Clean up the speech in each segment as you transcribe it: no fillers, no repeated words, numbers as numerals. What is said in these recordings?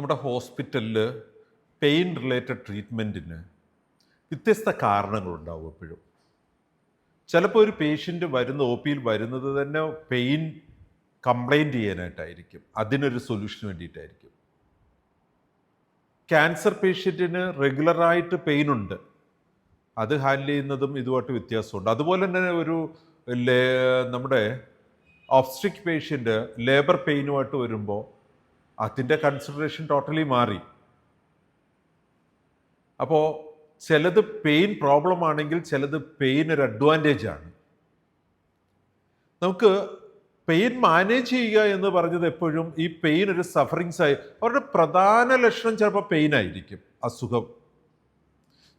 നമ്മുടെ ഹോസ്പിറ്റലിൽ pain related ട്രീറ്റ്മെൻറ്റിന് വ്യത്യസ്ത കാരണങ്ങളുണ്ടാവും എപ്പോഴും. ചിലപ്പോൾ ഒരു പേഷ്യൻ്റ് വരുന്ന ഒ പിയിൽ വരുന്നത് തന്നെ പെയിൻ കംപ്ലൈൻറ്റ് ചെയ്യാനായിട്ടായിരിക്കും, അതിനൊരു സൊല്യൂഷന് വേണ്ടിയിട്ടായിരിക്കും. ക്യാൻസർ പേഷ്യൻറ്റിന് റെഗുലറായിട്ട് പെയിൻ ഉണ്ട്, അത് ഹാൻഡിൽ ചെയ്യുന്നതും ഇതുമായിട്ട് വ്യത്യാസമുണ്ട്. അതുപോലെ തന്നെ ഒരു നമ്മുടെ ഒബ്സ്ട്രിക് പേഷ്യൻ്റ് ലേബർ പെയിനുമായിട്ട് വരുമ്പോൾ അതിൻ്റെ കൺസിഡറേഷൻ ടോട്ടലി മാറി. അപ്പോൾ ചിലത് പെയിൻ പ്രോബ്ലം ആണെങ്കിൽ ചിലത് പെയിൻ ഒരു അഡ്വാൻറ്റേജ് ആണ്. നമുക്ക് പെയിൻ മാനേജ് ചെയ്യുക എന്ന് പറഞ്ഞത് എപ്പോഴും ഈ പെയിൻ ഒരു സഫറിങ്സ് ആയി, അവരുടെ പ്രധാന ലക്ഷണം ചിലപ്പോൾ പെയിൻ ആയിരിക്കും, അസുഖം.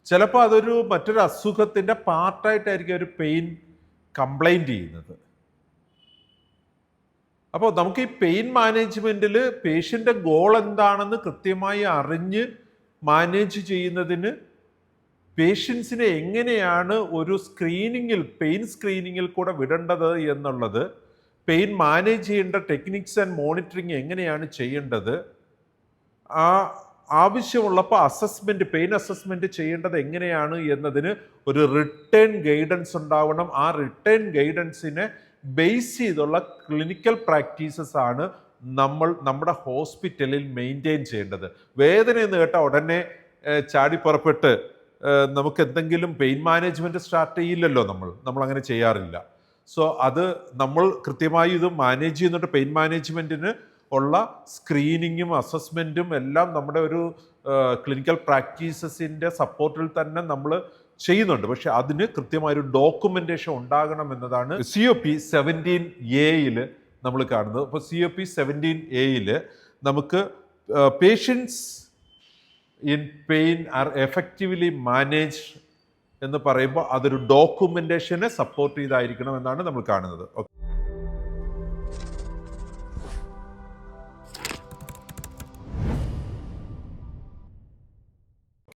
ചിലപ്പോൾ അതൊരു മറ്റൊരു അസുഖത്തിൻ്റെ പാർട്ടായിട്ടായിരിക്കും ഒരു പെയിൻ കംപ്ലൈൻറ്റ് ചെയ്യുന്നത്. അപ്പോൾ നമുക്ക് ഈ പെയിൻ മാനേജ്മെൻറ്റിൽ പേഷ്യൻ്റെ ഗോൾ എന്താണെന്ന് കൃത്യമായി അറിഞ്ഞ് മാനേജ് ചെയ്യുന്നതിന് പേഷ്യൻസിനെ എങ്ങനെയാണ് ഒരു സ്ക്രീനിങ്ങിൽ, പെയിൻ സ്ക്രീനിങ്ങിൽ കൂടെ വിടേണ്ടത് എന്നുള്ളത്, പെയിൻ മാനേജ് ചെയ്യേണ്ട ടെക്നിക്സ് ആൻഡ് മോണിറ്ററിങ് എങ്ങനെയാണ് ചെയ്യേണ്ടത്, ആ ആവശ്യമുള്ളപ്പോൾ അസസ്മെൻറ്റ്, പെയിൻ അസസ്മെൻറ്റ് ചെയ്യേണ്ടത് എങ്ങനെയാണ് എന്നതിന് ഒരു റിട്ടേൺ ഗൈഡൻസ് ഉണ്ടാവണം. ആ റിട്ടേൺ ഗൈഡൻസിനെ ബേസ് ചെയ്തുള്ള ക്ലിനിക്കൽ പ്രാക്ടീസസ് ആണ് നമ്മൾ നമ്മുടെ ഹോസ്പിറ്റലിൽ മെയിൻറ്റെയിൻ ചെയ്യേണ്ടത്. വേദന എന്ന് കേട്ടാൽ ഉടനെ ചാടി പുറപ്പെട്ട് നമുക്ക് എന്തെങ്കിലും പെയിൻ മാനേജ്മെൻറ്റ് സ്റ്റാർട്ട് ചെയ്യില്ലല്ലോ, നമ്മൾ അങ്ങനെ ചെയ്യാറില്ല. സോ അത് നമ്മൾ കൃത്യമായി ഇത് മാനേജ് ചെയ്യുന്നുണ്ട്. പെയിൻ മാനേജ്മെൻറ്റിന് ഉള്ള സ്ക്രീനിങ്ങും അസസ്മെൻറ്റും എല്ലാം നമ്മുടെ ഒരു ക്ലിനിക്കൽ പ്രാക്ടീസസിൻ്റെ സപ്പോർട്ടിൽ തന്നെ നമ്മൾ ചെയ്യുന്നുണ്ട്. പക്ഷെ അതിന് കൃത്യമായൊരു ഡോക്യുമെൻറ്റേഷൻ ഉണ്ടാകണം എന്നതാണ് COP 17A നമ്മൾ കാണുന്നത്. അപ്പോൾ COP 17A നമുക്ക് patients in pain are effectively managed എന്ന് പറയുമ്പോൾ അതൊരു ഡോക്യുമെൻറ്റേഷനെ സപ്പോർട്ട് ചെയ്തായിരിക്കണം എന്നാണ് നമ്മൾ കാണുന്നത്. ഓക്കെ.